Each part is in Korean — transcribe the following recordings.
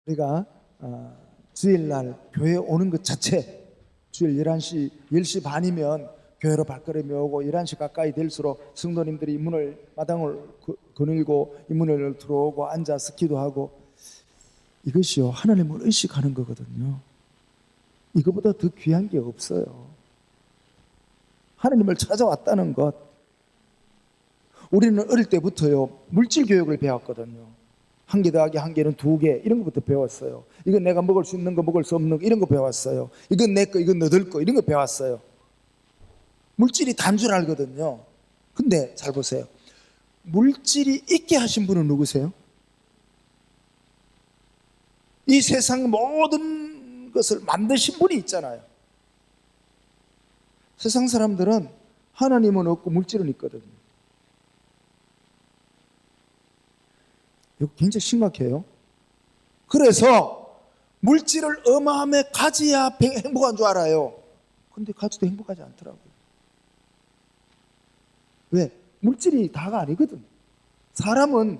우리가 주일날 교회 오는 것 자체, 주일 11시, 10시 반이면 교회로 발걸음이 오고 11시 가까이 될수록 성도님들이 마당을 거닐고 이 문을 들어오고 앉아서 기도하고, 이것이요 하나님을 의식하는 거거든요. 이거보다 더 귀한 게 없어요. 하나님을 찾아왔다는 것. 우리는 어릴 때부터요 물질 교육을 배웠거든요. 한 개 더하기 한 개는 두 개, 이런 것부터 배웠어요. 이건 내가 먹을 수 있는 거, 먹을 수 없는 거, 이런 거 배웠어요. 이건 내 거, 이건 너들 거, 이런 거 배웠어요. 물질이 단 줄 알거든요. 근데 잘 보세요. 물질이 있게 하신 분은 누구세요? 이 세상 모든 것을 만드신 분이 있잖아요. 세상 사람들은 하나님은 없고 물질은 있거든요. 이거 굉장히 심각해요. 그래서 물질을 어마어마하게 가져야 행복한 줄 알아요. 근데 가져도 행복하지 않더라고요. 왜? 물질이 다가 아니거든. 사람은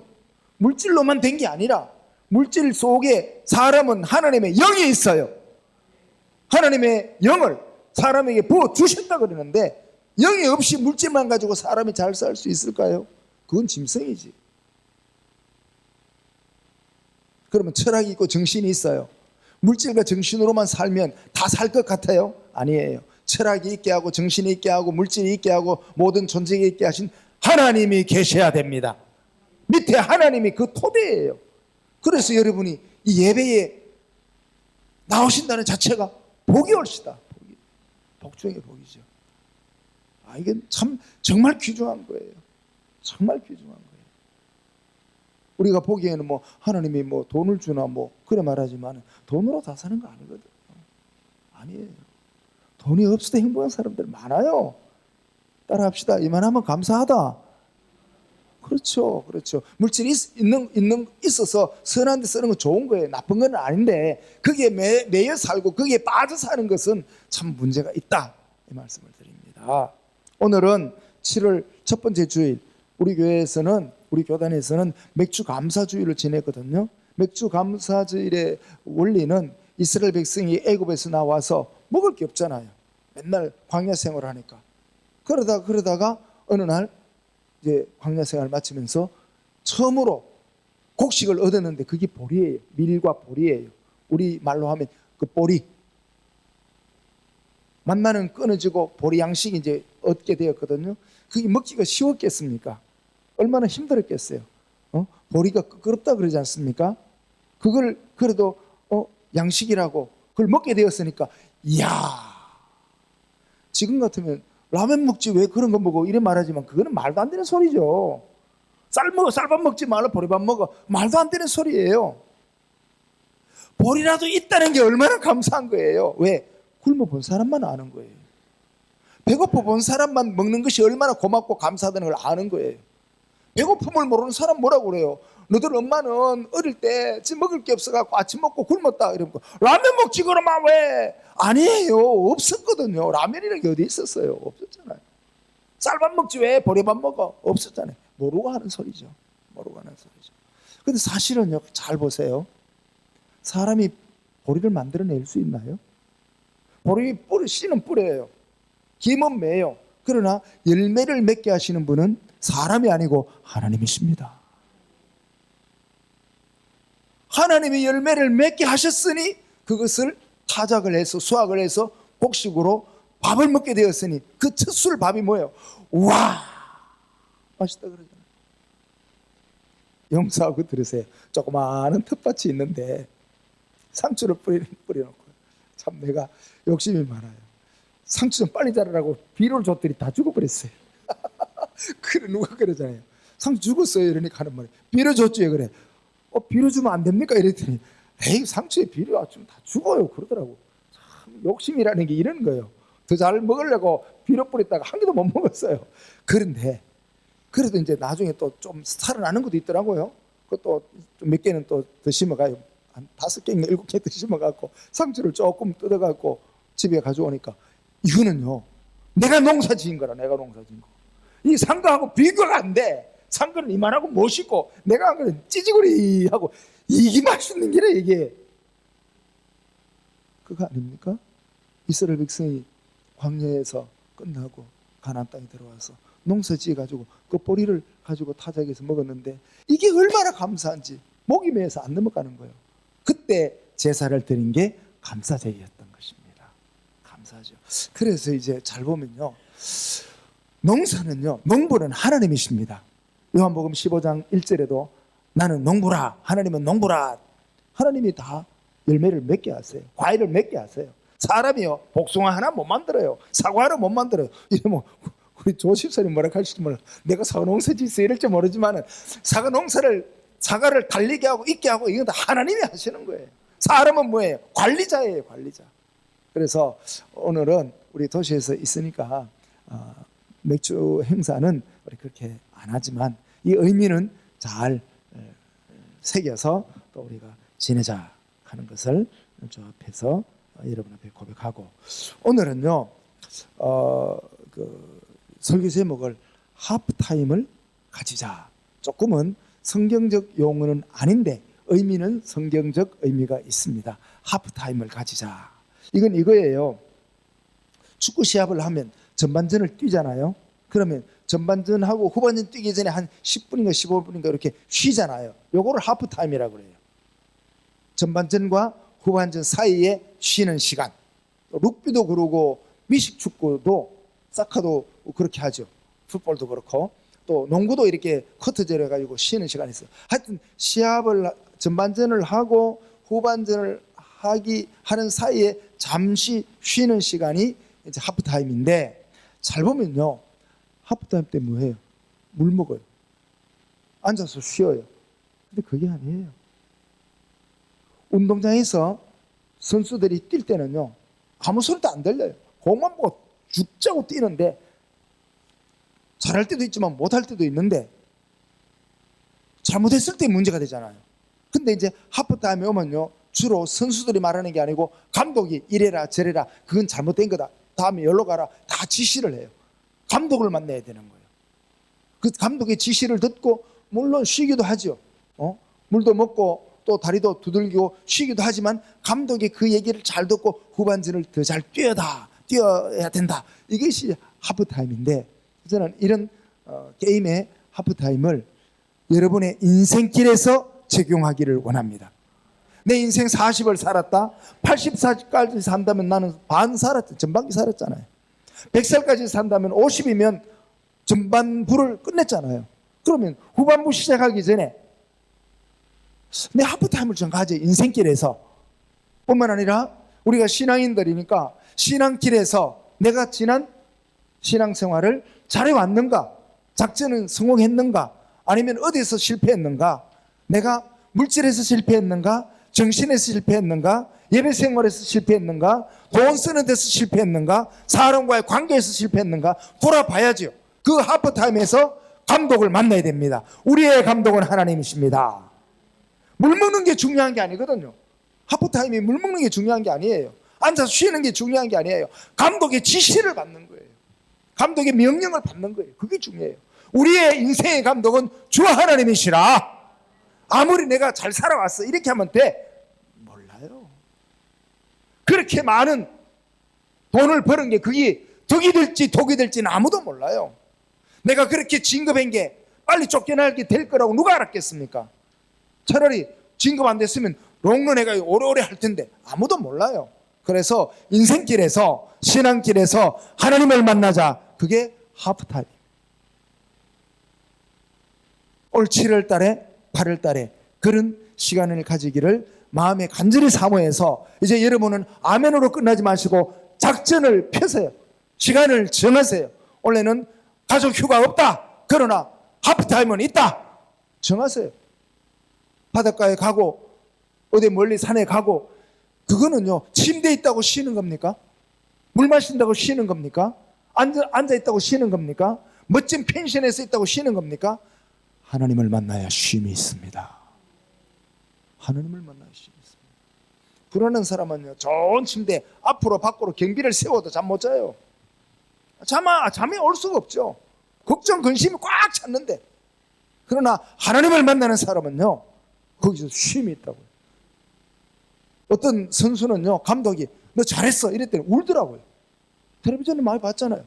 물질로만 된 게 아니라 물질 속에 사람은 하나님의 영이 있어요. 하나님의 영을 사람에게 부어주셨다 그러는데, 영이 없이 물질만 가지고 사람이 잘 살 수 있을까요? 그건 짐승이지. 그러면 철학이 있고 정신이 있어요. 물질과 정신으로만 살면 다 살 것 같아요? 아니에요. 철학이 있게 하고 정신이 있게 하고 물질이 있게 하고 모든 존재가 있게 하신 하나님이 계셔야 됩니다. 밑에 하나님이 그 토대예요. 그래서 여러분이 이 예배에 나오신다는 자체가 복이 올시다. 복 중에 복이죠. 이게 참 정말 귀중한 거예요. 정말 귀중한 거예요. 우리가 보기에는 하나님이 돈을 주나 그래 말하지만 돈으로 다 사는 거 아니거든요. 아니에요. 돈이 없어도 행복한 사람들 많아요. 따라합시다. 이만하면 감사하다. 그렇죠. 물질이 있어서 선한 데 쓰는 건 좋은 거예요. 나쁜 건 아닌데 거기에 매여 살고 거기에 빠져 사는 것은 참 문제가 있다, 이 말씀을 드립니다. 오늘은 7월 첫 번째 주일, 우리 교회에서는, 우리 교단에서는 맥주 감사주일을 지냈거든요. 맥주 감사주일의 원리는 이스라엘 백성이 애굽에서 나와서 먹을 게 없잖아요. 맨날 광야 생활을 하니까. 그러다가 어느 날 이제 광야 생활을 마치면서 처음으로 곡식을 얻었는데 그게 보리예요. 밀과 보리예요. 우리 말로 하면 그 보리. 만나는 끊어지고 보리 양식이 이제 얻게 되었거든요. 그게 먹기가 쉬웠겠습니까? 얼마나 힘들었겠어요. 보리가 끄끄럽다 그러지 않습니까? 그걸 그래도 양식이라고 그걸 먹게 되었으니까, 이야, 지금 같으면 라면 먹지 왜 그런 거 먹어 이래 말하지만 그거는 말도 안 되는 소리죠. 쌀밥 먹지 말라 보리밥 먹어, 말도 안 되는 소리예요. 보리라도 있다는 게 얼마나 감사한 거예요. 왜? 굶어 본 사람만 아는 거예요. 배고파 본 사람만 먹는 것이 얼마나 고맙고 감사하다는 걸 아는 거예요. 배고픔을 모르는 사람 뭐라고 그래요? 너들 엄마는 어릴 때 지금 먹을 게 없어갖고 아침 먹고 굶었다 이러면 라면 먹지 그러면 왜? 아니에요. 없었거든요. 라면이라는 게 어디 있었어요? 없었잖아요. 쌀밥 먹지 왜 보리밥 먹어? 없었잖아요. 모르고 하는 소리죠. 근데 사실은요, 잘 보세요. 사람이 보리를 만들어낼 수 있나요? 보리 씨는 뿌려요. 김은 매요. 그러나 열매를 맺게 하시는 분은 사람이 아니고 하나님이십니다. 하나님이 열매를 맺게 하셨으니 그것을 타작을 해서 수확을 해서 곡식으로 밥을 먹게 되었으니 그 첫 술 밥이 뭐예요? 와, 맛있다 그러잖아요. 용서하고 들으세요. 조그마한 텃밭이 있는데 상추를 뿌려놓고, 참 내가 욕심이 많아요. 상추 좀 빨리 자라라고 비료를 줬더니 다 죽어버렸어요. 그래, 누가 그러잖아요. 상추 죽었어요 이러니까 하는 말이에요. 비료 줬지 그래. 비료 주면 안 됩니까? 이랬더니 에이, 상추에 비료 주면 다 죽어요 그러더라고. 참 욕심이라는 게 이런 거예요. 더 잘 먹으려고 비료 뿌렸다가 한 개도 못 먹었어요. 그런데 그래도 이제 나중에 또 좀 살아나는 것도 있더라고요. 그것도 좀 몇 개는 또 더 심어가요. 한 5개인가 7개 더 심어갖고 상추를 조금 뜯어갖고 집에 가져오니까, 이거는요 내가 농사 지은 거라. 이 산 거하고 비교가 안 돼. 상근은 이만하고 멋있고 내가 한 거는 찌지구리 하고 이게 맛있는 게래 이게. 그거 아닙니까? 이스라엘 백성이 광야에서 끝나고 가나안 땅에 들어와서 농사 지어가지고 그 보리를 가지고 타작해서 먹었는데 이게 얼마나 감사한지 목이 메어서 안 넘어가는 거예요. 그때 제사를 드린 게 감사제였던 것입니다. 감사죠. 그래서 이제 잘 보면요, 농사는요, 농부는 하나님이십니다. 요한복음 15장 1절에도 나는 농부라, 하나님은 농부라. 하나님이 다 열매를 맺게 하세요. 과일을 맺게 하세요. 사람이요, 복숭아 하나 못 만들어요. 사과 하나 못 만들어요. 이러면 우리 조십사님 뭐라 할지 몰라. 내가 사과 농사 짓어 이럴지 모르지만 사과를 달리게 하고 있게 하고 이건 다 하나님이 하시는 거예요. 사람은 뭐예요? 관리자예요, 관리자. 그래서 오늘은 우리 도시에서 있으니까 맥주 행사는 우리 그렇게 안 하지만 이 의미는 잘 새겨서 또 우리가 지내자 하는 것을 저 앞에서 여러분 앞에 고백하고, 오늘은요 그 설교 제목을 하프타임을 가지자. 조금은 성경적 용어는 아닌데 의미는 성경적 의미가 있습니다. 하프타임을 가지자. 이건 이거예요. 축구 시합을 하면 전반전을 뛰잖아요. 그러면 전반전하고 후반전 뛰기 전에 한 10분인가 15분인가 이렇게 쉬잖아요. 요거를 하프타임이라고 그래요. 전반전과 후반전 사이에 쉬는 시간. 룩비도 그러고 미식축구도 사카도 그렇게 하죠. 풋볼도 그렇고 또 농구도 이렇게 커트절 해가지고 쉬는 시간이 있어요. 하여튼 시합을 전반전을 하고 후반전을 하는 사이에 잠시 쉬는 시간이 이제 하프타임인데, 잘 보면요, 하프타임 때 뭐해요? 물 먹어요. 앉아서 쉬어요. 근데 그게 아니에요. 운동장에서 선수들이 뛸 때는요, 아무 소리도 안 들려요. 공만 보고 죽자고 뛰는데, 잘할 때도 있지만 못할 때도 있는데 잘못했을 때 문제가 되잖아요. 근데 이제 하프타임에 오면요, 주로 선수들이 말하는 게 아니고 감독이 이래라 저래라, 그건 잘못된 거다, 다음에 여기로 가라, 다 지시를 해요. 감독을 만나야 되는 거예요. 그 감독의 지시를 듣고 물론 쉬기도 하죠. 물도 먹고 또 다리도 두들기고 쉬기도 하지만 감독이 그 얘기를 잘 듣고 후반전을 더 잘 뛰어야 된다. 이것이 하프타임인데, 저는 이런 게임의 하프타임을 여러분의 인생길에서 적용하기를 원합니다. 내 인생 40을 살았다, 80살까지 산다면 나는 반 살았죠. 전반기 살았잖아요. 100살까지 산다면 50이면 전반부를 끝냈잖아요. 그러면 후반부 시작하기 전에 내 하프타임을 좀 가져. 인생길에서 뿐만 아니라 우리가 신앙인들이니까 신앙길에서 내가 지난 신앙생활을 잘해왔는가, 작전은 성공했는가, 아니면 어디서 실패했는가, 내가 물질에서 실패했는가, 정신에서 실패했는가, 예배생활에서 실패했는가, 돈 쓰는 데서 실패했는가, 사람과의 관계에서 실패했는가 돌아봐야죠. 그 하프타임에서 감독을 만나야 됩니다. 우리의 감독은 하나님이십니다. 물 먹는 게 중요한 게 아니거든요. 하프타임이 물 먹는 게 중요한 게 아니에요. 앉아서 쉬는 게 중요한 게 아니에요. 감독의 지시를 받는 거예요. 감독의 명령을 받는 거예요. 그게 중요해요. 우리의 인생의 감독은 주 하나님이시라. 아무리 내가 잘 살아왔어 이렇게 하면 돼? 몰라요. 그렇게 많은 돈을 버는 게 그게 덕이 될지 독이 될지는 아무도 몰라요. 내가 그렇게 진급한 게 빨리 쫓겨나게 될 거라고 누가 알았겠습니까? 차라리 진급 안 됐으면 롱런 해가 오래오래 할 텐데 아무도 몰라요. 그래서 인생길에서, 신앙길에서 하나님을 만나자. 그게 하프타임. 올 7월 달에 8월 달에 그런 시간을 가지기를 마음에 간절히 사모해서, 이제 여러분은 아멘으로 끝나지 마시고 작전을 펴세요. 시간을 정하세요. 원래는 가족 휴가 없다. 그러나 하프타임은 있다. 정하세요. 바닷가에 가고 어디 멀리 산에 가고, 그거는요, 침대에 있다고 쉬는 겁니까? 물 마신다고 쉬는 겁니까? 앉아 있다고 쉬는 겁니까? 멋진 펜션에서 있다고 쉬는 겁니까? 하나님을 만나야 쉼이 있습니다. 하나님을 만나야 쉼이 있습니다. 불안한 사람은요, 좋은 침대 앞으로 밖으로 경비를 세워도 잠 못 자요. 잠이 올 수가 없죠. 걱정 근심이 꽉 찼는데 그러나 하나님을 만나는 사람은요, 거기서 쉼이 있다고요. 어떤 선수는요, 감독이 너 잘했어 이랬더니 울더라고요. 텔레비전에 많이 봤잖아요.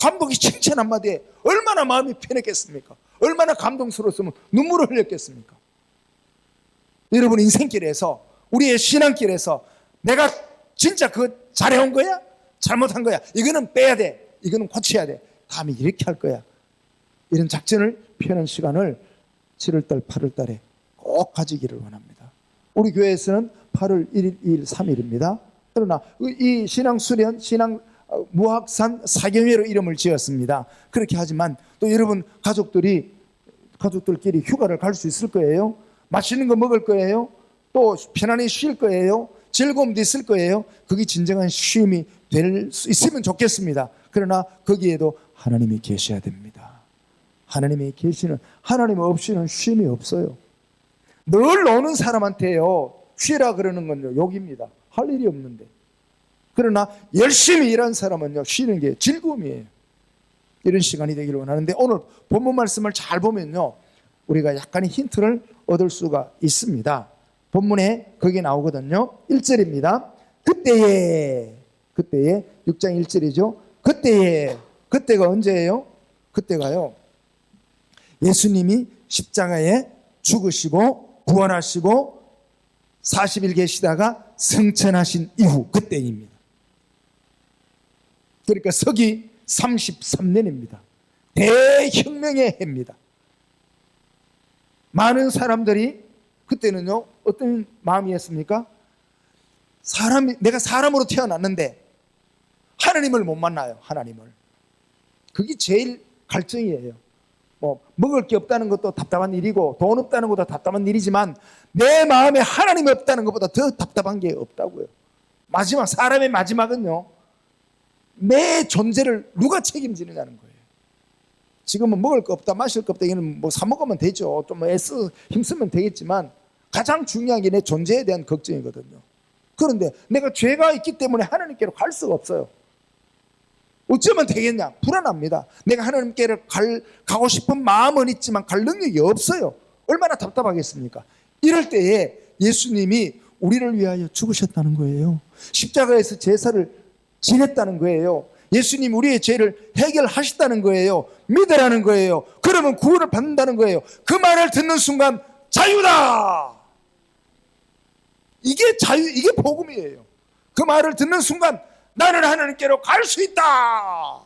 감독이 칭찬 한마디에 얼마나 마음이 편했겠습니까? 얼마나 감동스러웠으면 눈물을 흘렸겠습니까? 여러분, 인생길에서, 우리의 신앙길에서 내가 진짜 그거 잘해온 거야? 잘못한 거야? 이거는 빼야 돼. 이거는 고쳐야 돼. 다음에 이렇게 할 거야. 이런 작전을 펴는 시간을 7월달, 8월달에 꼭 가지기를 원합니다. 우리 교회에서는 8월 1일, 2일, 3일입니다. 그러나 이 신앙수련, 무학산 사경회로 이름을 지었습니다. 그렇게 하지만 또 여러분 가족들끼리 휴가를 갈 수 있을 거예요. 맛있는 거 먹을 거예요. 또 편안히 쉴 거예요. 즐거움도 있을 거예요. 그게 진정한 쉼이 될 수 있으면 좋겠습니다. 그러나 거기에도 하나님이 계셔야 됩니다. 하나님이 계시는, 하나님 없이는 쉼이 없어요. 늘 노는 사람한테요, 쉬라 그러는 건요, 욕입니다. 할 일이 없는데. 그러나 열심히 일하는 사람은요, 쉬는 게 즐거움이에요. 이런 시간이 되기를 원하는데, 오늘 본문 말씀을 잘 보면요, 우리가 약간의 힌트를 얻을 수가 있습니다. 본문에 거기 나오거든요. 1절입니다. 그때에 6장 1절이죠. 그때가 언제예요? 그때가요, 예수님이 십자가에 죽으시고 부활하시고 40일 계시다가 승천하신 이후, 그때입니다. 그러니까 서기 33년입니다. 대혁명의 해입니다. 많은 사람들이 그때는요, 어떤 마음이었습니까? 내가 사람으로 태어났는데 하나님을 못 만나요. 하나님을. 그게 제일 갈증이에요. 먹을 게 없다는 것도 답답한 일이고 돈 없다는 것도 답답한 일이지만 내 마음에 하나님이 없다는 것보다 더 답답한 게 없다고요. 사람의 마지막은요, 내 존재를 누가 책임지느냐는 거예요. 지금은 먹을 거 없다, 마실 거 없다, 이거는 사 먹으면 되죠. 좀 힘쓰면 되겠지만 가장 중요한 게 내 존재에 대한 걱정이거든요. 그런데 내가 죄가 있기 때문에 하나님께로 갈 수가 없어요. 어쩌면 되겠냐? 불안합니다. 내가 하나님께로 가고 싶은 마음은 있지만 갈 능력이 없어요. 얼마나 답답하겠습니까? 이럴 때에 예수님이 우리를 위하여 죽으셨다는 거예요. 십자가에서 제사를 지냈다는 거예요. 예수님 우리의 죄를 해결하셨다는 거예요. 믿으라는 거예요. 그러면 구원을 받는다는 거예요. 그 말을 듣는 순간 자유다! 이게 자유, 이게 복음이에요. 그 말을 듣는 순간 나는 하나님께로 갈 수 있다.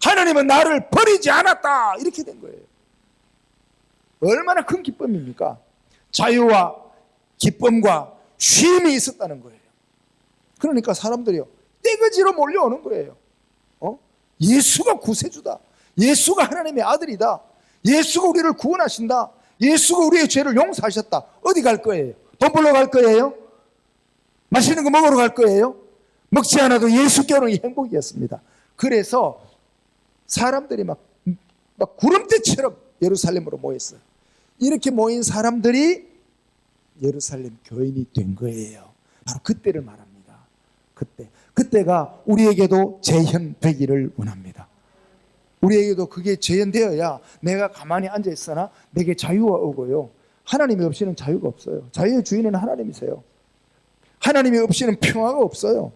하나님은 나를 버리지 않았다. 이렇게 된 거예요. 얼마나 큰 기쁨입니까? 자유와 기쁨과 쉼이 있었다는 거예요. 그러니까 사람들이요, 떼거지로 몰려오는 거예요. 예수가 구세주다. 예수가 하나님의 아들이다. 예수가 우리를 구원하신다. 예수가 우리의 죄를 용서하셨다. 어디 갈 거예요? 돈 벌러 갈 거예요? 맛있는 거 먹으러 갈 거예요? 먹지 않아도 예수께 오는 게 행복이었습니다. 그래서 사람들이 막 구름대처럼 예루살렘으로 모였어요. 이렇게 모인 사람들이 예루살렘 교인이 된 거예요. 바로 그때를 말합니다. 그때가 우리에게도 재현되기를 원합니다. 우리에게도 그게 재현되어야 내가 가만히 앉아 있으나 내게 자유가 오고요. 하나님이 없이는 자유가 없어요. 자유의 주인은 하나님이세요. 하나님이 없이는 평화가 없어요.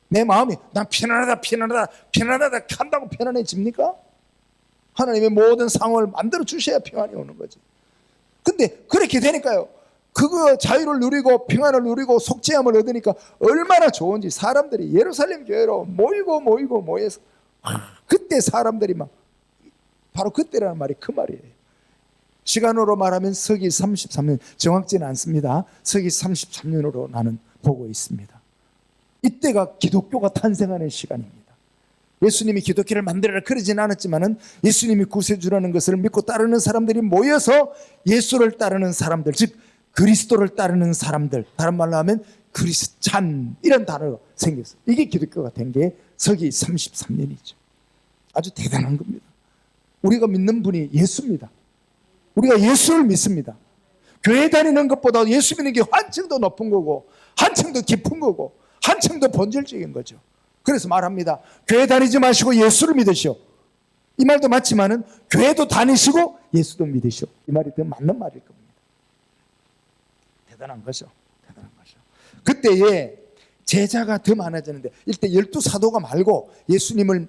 내 마음이 난 편안하다 한다고 편안해집니까? 하나님의 모든 상황을 만들어 주셔야 평안이 오는 거지. 근데 그렇게 되니까요, 그거 자유를 누리고 평안을 누리고 속죄함을 얻으니까 얼마나 좋은지 사람들이 예루살렘 교회로 모여서 그때 사람들이 바로 그때라는 말이 그 말이에요. 시간으로 말하면 서기 33년, 정확지는 않습니다. 서기 33년으로 나는 보고 있습니다. 이때가 기독교가 탄생하는 시간입니다. 예수님이 기독교를 만들어라 그러진 않았지만은 예수님이 구세주라는 것을 믿고 따르는 사람들이 모여서 예수를 따르는 사람들, 즉 그리스도를 따르는 사람들, 다른 말로 하면 크리스찬, 이런 단어가 생겼어요. 이게 기독교가 된 게 서기 33년이죠. 아주 대단한 겁니다. 우리가 믿는 분이 예수입니다. 우리가 예수를 믿습니다. 교회 다니는 것보다 예수 믿는 게 한층 더 높은 거고 한층 더 깊은 거고 한층 더 본질적인 거죠. 그래서 말합니다. 교회 다니지 마시고 예수를 믿으시오. 이 말도 맞지만은 교회도 다니시고 예수도 믿으시오. 이 말이 더 맞는 말일 겁니다. 대단한 거죠. 대단한 거죠. 그때에 제자가 더 많아지는데 이때 12사도가 말고 예수님을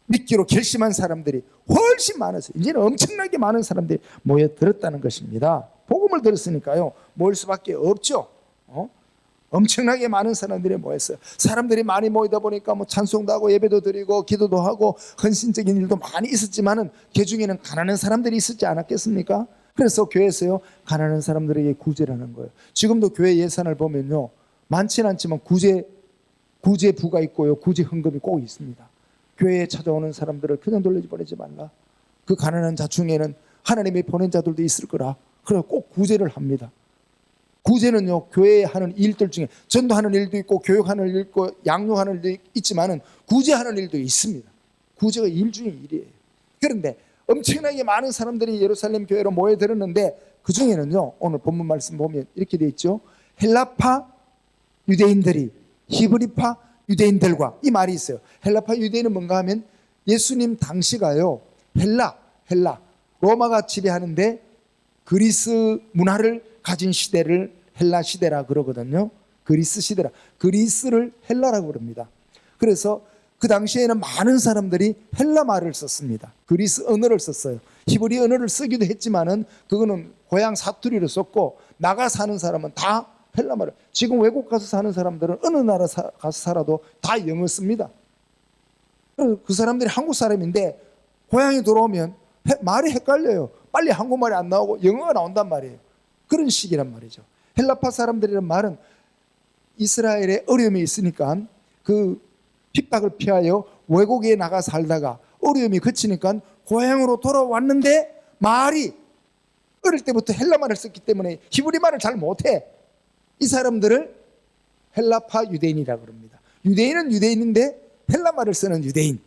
믿기로 결심한 사람들이 훨씬 많았어요. 이제는 엄청나게 많은 사람들이 모여들었다는 것입니다. 복음을 들었으니까요. 모일 수밖에 없죠. 엄청나게 많은 사람들이 모였어요. 사람들이 많이 모이다 보니까 뭐 찬송도 하고 예배도 드리고 기도도 하고 헌신적인 일도 많이 있었지만은 그 중에는 가난한 사람들이 있었지 않았겠습니까? 그래서 교회에서요 가난한 사람들에게 구제를 하는 거예요. 지금도 교회 예산을 보면요 많지는 않지만 구제부가 있고요 구제 헌금이 꼭 있습니다. 교회에 찾아오는 사람들을 그냥 돌려보내지 말라. 그 가난한 자중에는 하나님이 보낸 자들도 있을 거라. 그래서 꼭 구제를 합니다. 구제는요 교회에 하는 일들 중에 전도하는 일도 있고 교육하는 일도 있고 양육하는 일도 있지만은 구제하는 일도 있습니다. 구제가 일 중에 일이에요. 그런데 엄청나게 많은 사람들이 예루살렘 교회로 모여들었는데 그 중에는요 오늘 본문 말씀 보면 이렇게 돼 있죠. 헬라파 유대인들이 히브리파 유대인들과 이 말이 있어요. 헬라파 유대인은 뭔가 하면 예수님 당시가요 헬라 로마가 지배하는데 그리스 문화를 가진 시대를 헬라 시대라 그러거든요. 그리스 시대라. 그리스를 헬라라고 그럽니다. 그래서 그 당시에는 많은 사람들이 헬라 말을 썼습니다. 그리스 언어를 썼어요. 히브리 언어를 쓰기도 했지만은 그거는 고향 사투리로 썼고 나가 사는 사람은 다 헬라 말을. 지금 외국 가서 사는 사람들은 어느 나라 가서 살아도 다 영어 씁니다. 그 사람들이 한국 사람인데 고향에 돌아오면 말이 헷갈려요. 빨리 한국말이 안 나오고 영어가 나온단 말이에요. 그런 식이란 말이죠. 헬라파 사람들이란 말은 이스라엘에 어려움이 있으니까 그 핍박을 피하여 외국에 나가 살다가 어려움이 그치니까 고향으로 돌아왔는데 말이 어릴 때부터 헬라 말을 썼기 때문에 히브리 말을 잘 못해. 이 사람들을 헬라파 유대인이라고 합니다. 유대인은 유대인인데 헬라 말을 쓰는 유대인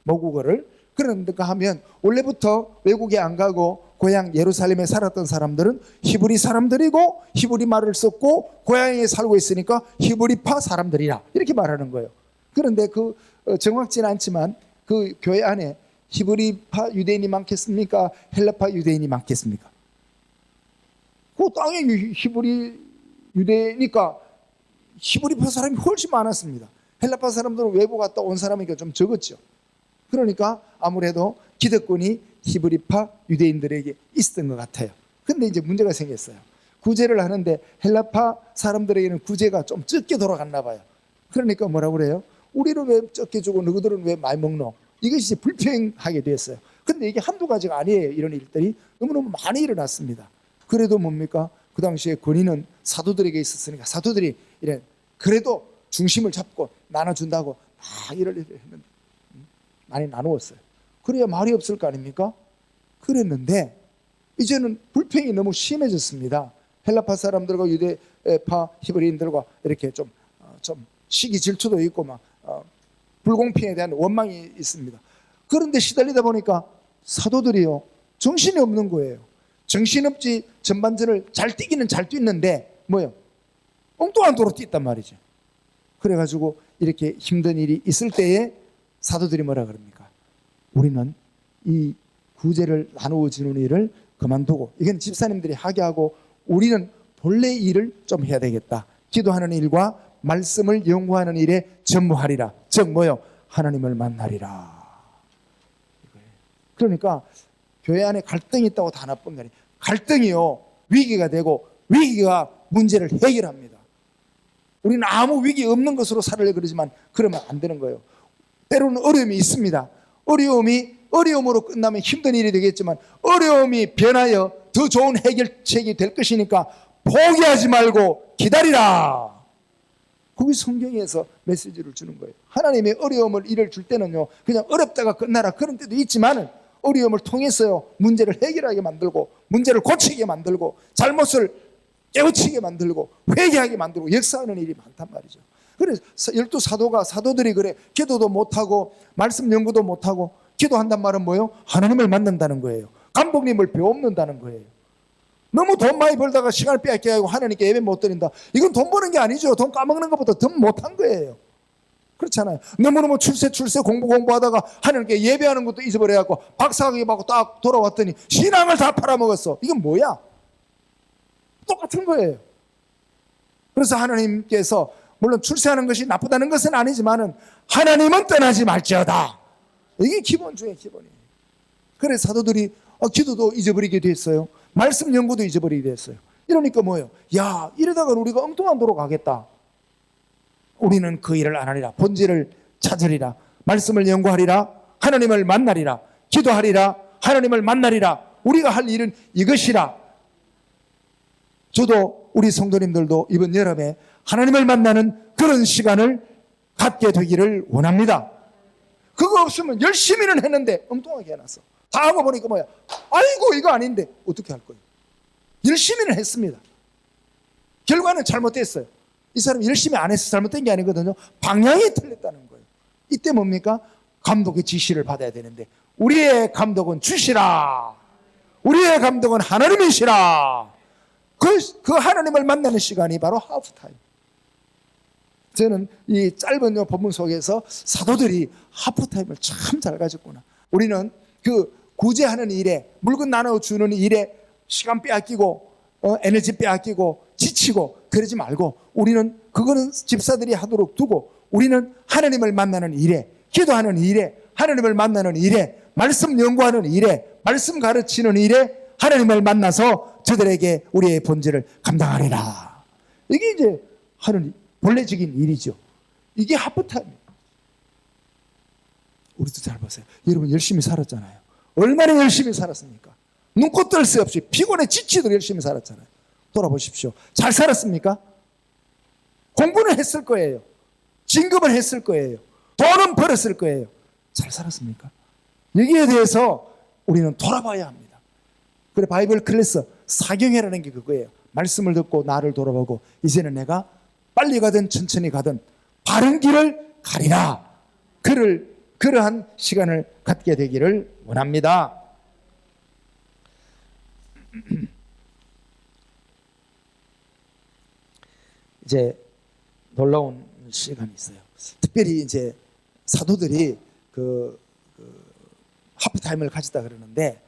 모국어를 그런가 하면 원래부터 외국에 안 가고 고향 예루살렘에 살았던 사람들은 히브리 사람들이고 히브리 말을 썼고 고향에 살고 있으니까 히브리파 사람들이라 이렇게 말하는 거예요. 그런데 그 정확지는 않지만 그 교회 안에 히브리파 유대인이 많겠습니까? 헬라파 유대인이 많겠습니까? 그 땅에 히브리 유대니까 히브리파 사람이 훨씬 많았습니다. 헬라파 사람들은 외부 갔다 온 사람이니까 좀 적었죠. 그러니까 아무래도 기득권이 히브리파 유대인들에게 있었던 것 같아요. 근데 이제 문제가 생겼어요. 구제를 하는데 헬라파 사람들에게는 구제가 좀 적게 돌아갔나 봐요. 그러니까 뭐라고 그래요? 우리는 왜 적게 주고 너희들은 왜 많이 먹노? 이것이 이제 불평하게 됐어요. 근데 이게 한두 가지가 아니에요. 이런 일들이 너무너무 많이 일어났습니다. 그래도 뭡니까? 그 당시에 권위는 사도들에게 있었으니까 사도들이 이래 그래도 중심을 잡고 나눠준다고 다 이럴 일을 했는데 많이 나누었어요. 그래야 말이 없을 거 아닙니까? 그랬는데 이제는 불평이 너무 심해졌습니다. 헬라파 사람들과 유대파 히브리인들과 이렇게 좀 시기 질투도 있고 막 불공평에 대한 원망이 있습니다. 그런데 시달리다 보니까 사도들이요 정신이 없는 거예요. 정신없지 전반전을 잘 뛰기는 잘 뛰는데 뭐요? 엉뚱한 도로 뛰었단 말이죠. 그래가지고 이렇게 힘든 일이 있을 때에 사도들이 뭐라 그럽니까? 우리는 이 구제를 나누어 주는 일을 그만두고 이건 집사님들이 하게 하고 우리는 본래 일을 좀 해야 되겠다. 기도하는 일과 말씀을 연구하는 일에 전무하리라. 즉 뭐요? 하나님을 만나리라. 그러니까 교회 안에 갈등이 있다고 다 나쁜 게 아니에요. 갈등이요 위기가 되고 위기가 문제를 해결합니다. 우리는 아무 위기 없는 것으로 살으려고 그러지만 그러면 안 되는 거예요. 때로는 어려움이 있습니다. 어려움으로 끝나면 힘든 일이 되겠지만 어려움이 변하여 더 좋은 해결책이 될 것이니까 포기하지 말고 기다리라. 그게 성경에서 메시지를 주는 거예요. 하나님의 어려움을 일을 줄 때는요 그냥 어렵다가 끝나라 그런 때도 있지만은 어려움을 통해서요 문제를 해결하게 만들고 문제를 고치게 만들고 잘못을 깨우치게 만들고 회개하게 만들고 역사하는 일이 많단 말이죠. 그래서 12사도가 사도들이 그래 기도도 못하고 말씀 연구도 못하고 기도한단 말은 뭐예요? 하나님을 만난다는 거예요. 감독님을 배움는다는 거예요. 너무 돈 많이 벌다가 시간을 빼앗게 하고 하나님께 예배 못 드린다. 이건 돈 버는 게 아니죠. 돈 까먹는 것보다 더 못한 거예요. 그렇잖아요. 너무너무 출세 공부하다가 하나님께 예배하는 것도 잊어버려갖고 박사학위 받고 딱 돌아왔더니 신앙을 다 팔아먹었어. 이건 뭐야? 똑같은 거예요. 그래서 하나님께서 물론 출세하는 것이 나쁘다는 것은 아니지만은 하나님은 떠나지 말지어다. 이게 기본 중에 기본이에요. 그래서 사도들이 기도도 잊어버리게 됐어요. 말씀 연구도 잊어버리게 됐어요. 이러니까 뭐예요? 야, 이러다가 우리가 엉뚱한 도로 가겠다. 우리는 그 일을 안 하리라. 본질을 찾으리라. 말씀을 연구하리라. 하나님을 만나리라. 기도하리라. 하나님을 만나리라. 우리가 할 일은 이것이라. 저도 우리 성도님들도 이번 여름에 하나님을 만나는 그런 시간을 갖게 되기를 원합니다. 그거 없으면 열심히는 했는데 엉뚱하게 해놨어. 다 하고 보니까 뭐야? 아이고 이거 아닌데 어떻게 할 거예요? 열심히는 했습니다. 결과는 잘못됐어요. 이 사람이 열심히 안 해서 잘못된 게 아니거든요. 방향이 틀렸다는 거예요. 이때 뭡니까? 감독의 지시를 받아야 되는데 우리의 감독은 주시라. 우리의 감독은 하나님이시라. 그 하나님을 만나는 시간이 바로 하프타임. 저는 이 짧은 본문 속에서 사도들이 하프타임을 참 잘 가졌구나. 우리는 그 구제하는 일에, 물건 나눠주는 일에 시간 빼앗기고 에너지 빼앗기고 지치고 그러지 말고 우리는 그거는 집사들이 하도록 두고 우리는 하나님을 만나는 일에, 기도하는 일에, 하나님을 만나는 일에, 말씀 연구하는 일에, 말씀 가르치는 일에 하나님을 만나서 저들에게 우리의 본질을 감당하리라. 이게 이제 하는 본래적인 일이죠. 이게 하프타임이에요. 우리도 잘 보세요. 여러분 열심히 살았잖아요. 얼마나 열심히 살았습니까? 눈코 뜰 새 없이 피곤해 지치도록 열심히 살았잖아요. 돌아보십시오. 잘 살았습니까? 공부는 했을 거예요. 진급을 했을 거예요. 돈은 벌었을 거예요. 잘 살았습니까? 여기에 대해서 우리는 돌아봐야 합니다. 그래 바이블 클래스 사경회라는 게 그거예요. 말씀을 듣고 나를 돌아보고 이제는 내가 빨리 가든 천천히 가든 바른 길을 가리라. 그러한 시간을 갖게 되기를 원합니다. 이제 놀라운 시간이 있어요. 특별히 이제 사도들이 하프타임을 가졌다 그러는데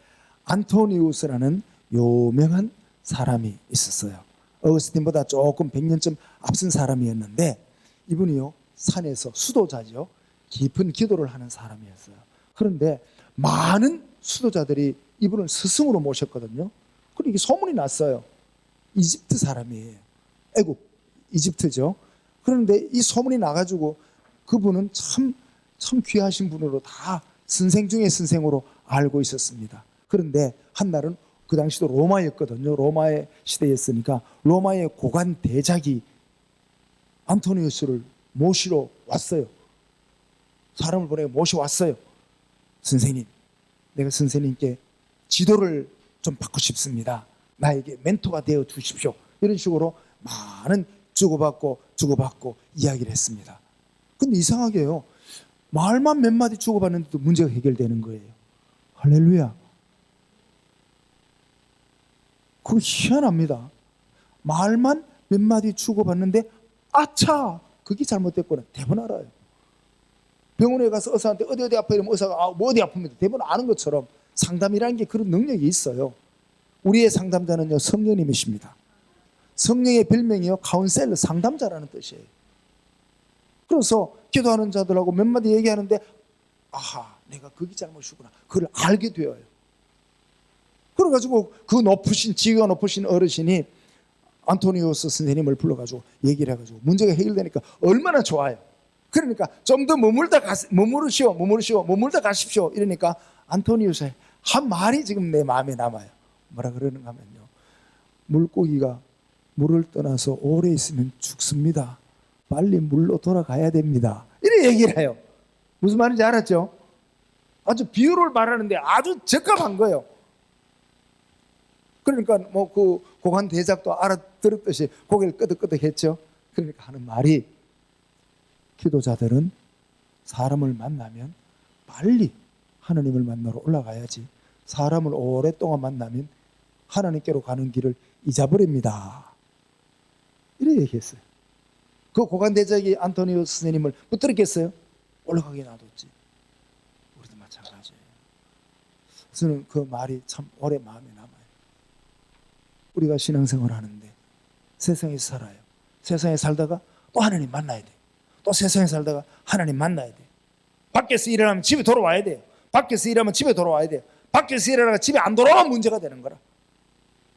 안토니우스라는 유명한 사람이 있었어요. 어거스틴보다 조금 100년쯤 앞선 사람이었는데 이분이요 산에서 수도자죠. 깊은 기도를 하는 사람이었어요. 그런데 많은 수도자들이 이분을 스승으로 모셨거든요. 그리고 이게 소문이 났어요. 이집트 사람이에요. 애굽 이집트죠. 그런데 이 소문이 나가지고 그분은 참 귀하신 분으로 다 선생 중에 선생으로 알고 있었습니다. 그런데 한날은 그 당시도 로마였거든요. 로마의 시대였으니까 로마의 고관 대작이 안토니우스를 모시러 왔어요. 사람을 보내 모셔왔어요. 선생님, 내가 선생님께 지도를 좀 받고 싶습니다. 나에게 멘토가 되어 주십시오. 이런 식으로 많은 주고받고 이야기를 했습니다. 근데 이상하게요. 말만 몇 마디 주고받는데도 문제가 해결되는 거예요. 할렐루야. 그거 희한합니다. 말만 몇 마디 주고받는데 아차! 그게 잘못됐구나. 대부분 알아요. 병원에 가서 의사한테 어디 아파 이러면 의사가 뭐 어디 아픕니다. 대부분 아는 것처럼 상담이라는 게 그런 능력이 있어요. 우리의 상담자는요 성령님이십니다. 성령의 별명이요 카운셀러 상담자라는 뜻이에요. 그래서 기도하는 자들하고 몇 마디 얘기하는데 아하 내가 그게 잘못이구나. 그걸 알게 되어요. 그래가지고 그 지위가 높으신 어르신이 안토니우스 선생님을 불러가지고 얘기를 해가지고 문제가 해결되니까 얼마나 좋아요. 그러니까 좀 더 머물다 가십시오. 이러니까 안토니우스의 한 말이 지금 내 마음에 남아요. 뭐라 그러는가 하면요. 물고기가 물을 떠나서 오래 있으면 죽습니다. 빨리 물로 돌아가야 됩니다. 이런 얘기를 해요. 무슨 말인지 알았죠? 아주 비유를 말하는데 아주 적합한 거예요. 그러니까 뭐 그 고관 대작도 알아들었듯이 고개를 끄덕끄덕했죠. 그러니까 하는 말이 기도자들은 사람을 만나면 빨리 하나님을 만나러 올라가야지 사람을 오랫동안 만나면 하나님께로 가는 길을 잊어버립니다. 이렇게 얘기했어요. 그 고관대적이 안토니우스 스님을 붙들었겠어요? 올라가게 놔뒀지. 우리도 마찬가지예요. 저는 그 말이 참 오래 마음에 남아요. 우리가 신앙생활을 하는데 세상에서 살아요. 세상에 살다가 또 하나님 만나야 돼. 또 세상에 살다가 하나님 만나야 돼. 밖에서 일하면 집에 돌아와야 돼요. 밖에서 일하면 집에 돌아와야 돼요. 밖에서 일하다가 집에 안 돌아오면 문제가 되는 거라.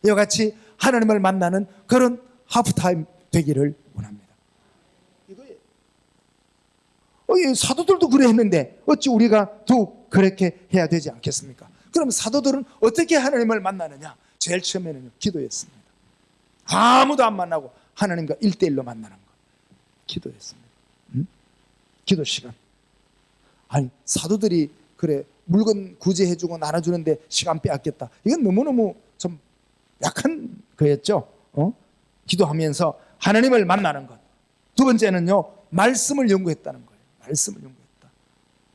이와 같이 하나님을 만나는 그런 하프타임 되기를 원합니다. 이거예요. 사도들도 그래 했는데 어찌 우리가 더 그렇게 해야 되지 않겠습니까? 그럼 사도들은 어떻게 하나님을 만나느냐? 제일 처음에는 기도했습니다. 아무도 안 만나고 하나님과 1대1로 만나는 거. 기도했습니다. 기도 시간. 아니, 사도들이 그래 물건 구제해주고 나눠주는데 시간 빼앗겠다. 이건 너무너무 좀 약한 거였죠. 기도하면서 하나님을 만나는 것. 두 번째는요, 말씀을 연구했다는 거예요. 말씀을 연구했다.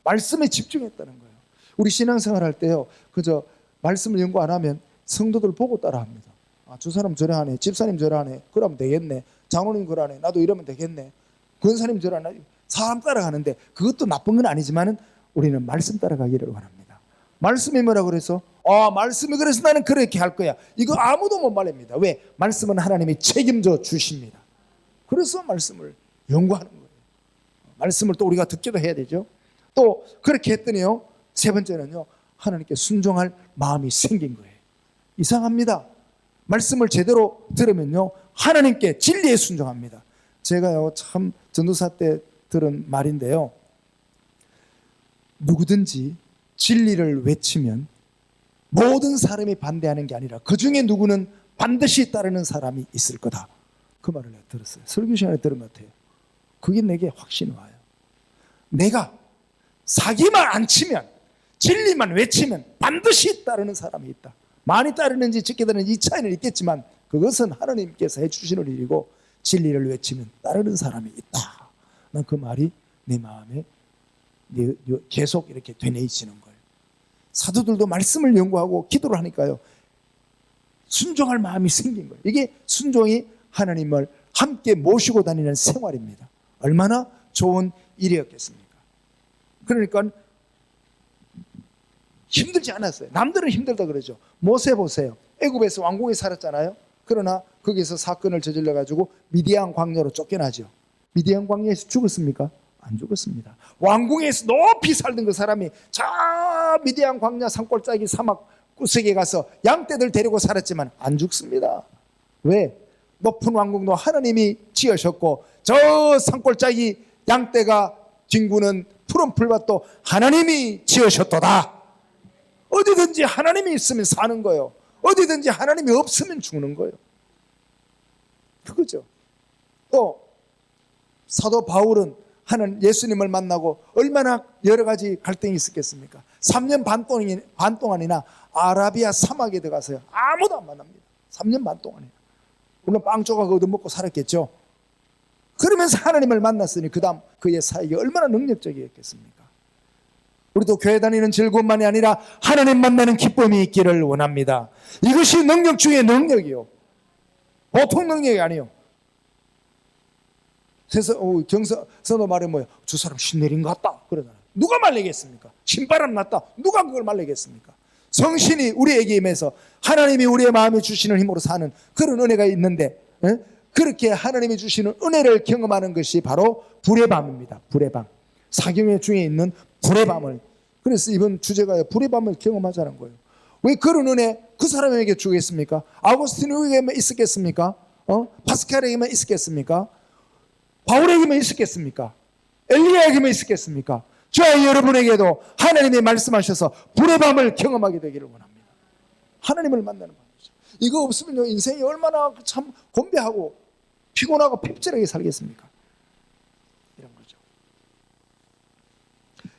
말씀에 집중했다는 거예요. 우리 신앙생활 할 때요, 그저 말씀을 연구 안 하면 성도들 보고 따라합니다. 아, 저 사람 저래 하네. 집사님 저래 하네. 그러면 되겠네. 장로님 그러네. 나도 이러면 되겠네. 권사님 저래 하네. 사람 따라가는데 그것도 나쁜 건 아니지만은 우리는 말씀 따라가기를 원합니다. 말씀이 뭐라 그래서? 말씀이 그래서 나는 그렇게 할 거야. 이거 아무도 못 말합니다. 왜? 말씀은 하나님이 책임져 주십니다. 그래서 말씀을 연구하는 거예요. 말씀을 또 우리가 듣기도 해야 되죠. 또 그렇게 했더니요, 세 번째는요, 하나님께 순종할 마음이 생긴 거예요. 이상합니다. 말씀을 제대로 들으면요, 하나님께 진리에 순종합니다. 제가요, 참 전도사 때 들은 말인데요, 누구든지 진리를 외치면 모든 사람이 반대하는 게 아니라 그 중에 누구는 반드시 따르는 사람이 있을 거다. 그 말을 내가 들었어요. 설교 시간에 들은 것 같아요. 그게 내게 확신이 와요. 내가 사기만 안 치면, 진리만 외치면 반드시 따르는 사람이 있다. 많이 따르는지 적게 따르는지 이 차이는 있겠지만 그것은 하나님께서 해주시는 일이고, 진리를 외치면 따르는 사람이 있다. 난 그 말이 내 마음에 계속 이렇게 되뇌이지는 거예요. 사도들도 말씀을 연구하고 기도를 하니까요, 순종할 마음이 생긴 거예요. 이게 순종이 하나님을 함께 모시고 다니는 생활입니다. 얼마나 좋은 일이었겠습니까? 그러니까 힘들지 않았어요. 남들은 힘들다 그러죠. 모세 보세요. 애굽에서 왕궁에 살았잖아요. 그러나 거기서 사건을 저질러 가지고 미디안 광야로 쫓겨나죠. 미디안 광야에서 죽었습니까? 안 죽었습니다. 왕궁에서 높이 살던 그 사람이 저 미디안 광야 산골짜기 사막 구석에 가서 양떼들 데리고 살았지만 안 죽습니다. 왜? 높은 왕궁도 하나님이 지으셨고, 저 산골짜기 양떼가 뒹구는 푸른 풀밭도 하나님이 지으셨도다. 어디든지 하나님이 있으면 사는 거예요. 어디든지 하나님이 없으면 죽는 거예요. 그거죠. 또 사도 바울은 예수님을 만나고 얼마나 여러 가지 갈등이 있었겠습니까? 3년 반 동안이나 아라비아 사막에 들어가서요, 아무도 안 만납니다. 3년 반 동안이나. 물론 빵 조각 얻어먹고 살았겠죠. 그러면서 하나님을 만났으니 그 다음 그의 사역이 얼마나 능력적이었겠습니까? 우리도 교회 다니는 즐거움만이 아니라 하나님 만나는 기쁨이 있기를 원합니다. 이것이 능력 중의 능력이요, 보통 능력이 아니요. 경서너 말에 뭐예요? 저 사람 신내린 것 같다 그러잖아요. 누가 말리겠습니까? 신바람 났다. 누가 그걸 말리겠습니까? 성신이 우리에게 임해서 하나님이 우리의 마음에 주시는 힘으로 사는 그런 은혜가 있는데, 그렇게 하나님이 주시는 은혜를 경험하는 것이 바로 불의 밤입니다. 불의 밤. 사경회 중에 있는 불의 밤을. 그래서 이번 주제가 불의 밤을 경험하자는 거예요. 왜 그런 은혜 그 사람에게 주겠습니까? 아우구스티누에게만 있었겠습니까? 파스칼에게만 있었겠습니까? 바울에게만 있었겠습니까? 엘리야에게만 있었겠습니까? 저와 여러분에게도 하나님이 말씀하셔서 불의 밤을 경험하게 되기를 원합니다. 하나님을 만나는 밤이죠. 이거 없으면 인생이 얼마나 참 곤배하고 피곤하고 핍절하게 살겠습니까? 이런 거죠.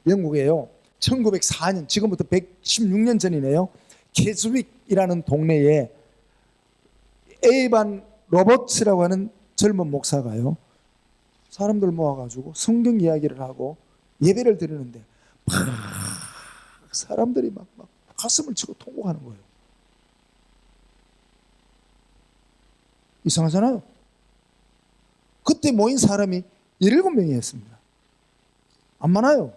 영국에요, 1904년, 지금부터 116년 전이네요. 캐스윅이라는 동네에 에이반 로버츠라고 하는 젊은 목사가요, 사람들 모아가지고 성경 이야기를 하고 예배를 드리는데 막 사람들이 막 가슴을 치고 통곡하는 거예요. 이상하잖아요. 그때 모인 사람이 17명이었습니다. 안 많아요.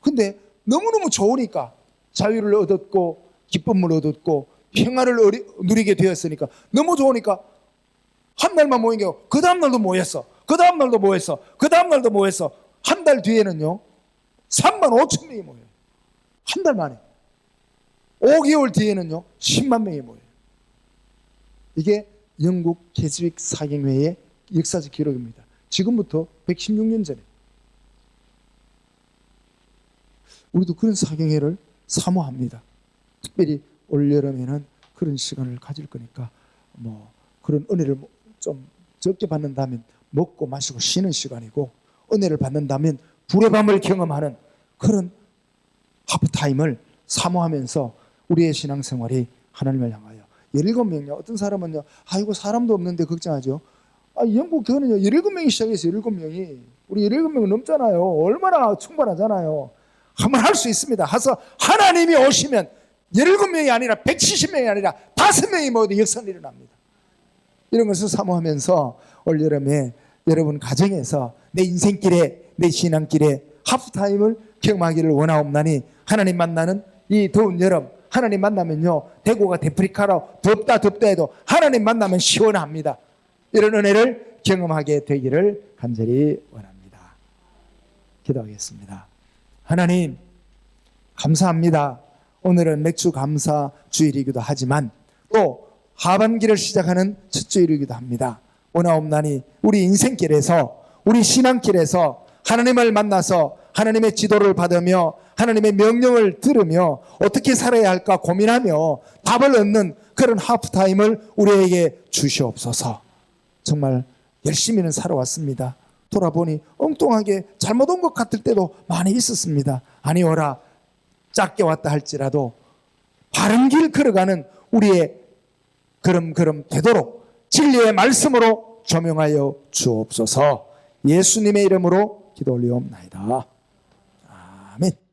근데 너무너무 좋으니까 자유를 얻었고 기쁨을 얻었고 평화를 누리게 되었으니까 너무 좋으니까 한 달만 모인 게 그 다음 날도 모였어. 그 다음 날도 모였어. 그 다음 날도 모였어. 한 달 뒤에는요 3만 5천 명이 모여요. 한 달 만에. 5개월 뒤에는요 10만 명이 모여요. 이게 영국 계스윅 사경회의 역사적 기록입니다. 지금부터 116년 전에. 우리도 그런 사경회를 사모합니다. 특별히 올여름에는 그런 시간을 가질 거니까 뭐 그런 은혜를 좀 적게 받는다면 먹고 마시고 쉬는 시간이고, 은혜를 받는다면 불의 밤을 경험하는 그런 하프타임을 사모하면서 우리의 신앙생활이 하나님을 향하여. 17명요. 어떤 사람은요, 아이고 사람도 없는데 걱정하죠. 영국 교회는요 17명이 시작해서 17명이 우리 17명 넘잖아요. 얼마나 충분하잖아요. 한번 할 수 있습니다. 해서 하나님이 오시면 17명이 아니라 170명이 아니라 5명이 모두 역사는 일어납니다. 이런 것을 사모하면서 올여름에 여러분 가정에서 내 인생길에, 내 신앙길에 하프타임을 경험하기를 원하옵나니, 하나님 만나는 이 더운 여름, 하나님 만나면요 대구가 데프리카로 덥다 해도 하나님 만나면 시원합니다. 이런 은혜를 경험하게 되기를 간절히 원합니다. 기도하겠습니다. 하나님 감사합니다. 오늘은 맥주 감사 주일이기도 하지만 또 하반기를 시작하는 첫 주일이기도 합니다. 원하옵나니 우리 인생길에서, 우리 신앙길에서 하나님을 만나서 하나님의 지도를 받으며 하나님의 명령을 들으며 어떻게 살아야 할까 고민하며 답을 얻는 그런 하프타임을 우리에게 주시옵소서. 정말 열심히는 살아왔습니다. 돌아보니 엉뚱하게 잘못 온 것 같을 때도 많이 있었습니다. 아니오라, 작게 왔다 할지라도 바른 길 걸어가는 우리의 걸음 되도록 진리의 말씀으로 조명하여 주옵소서. 예수님의 이름으로 기도 올리옵나이다. 아멘.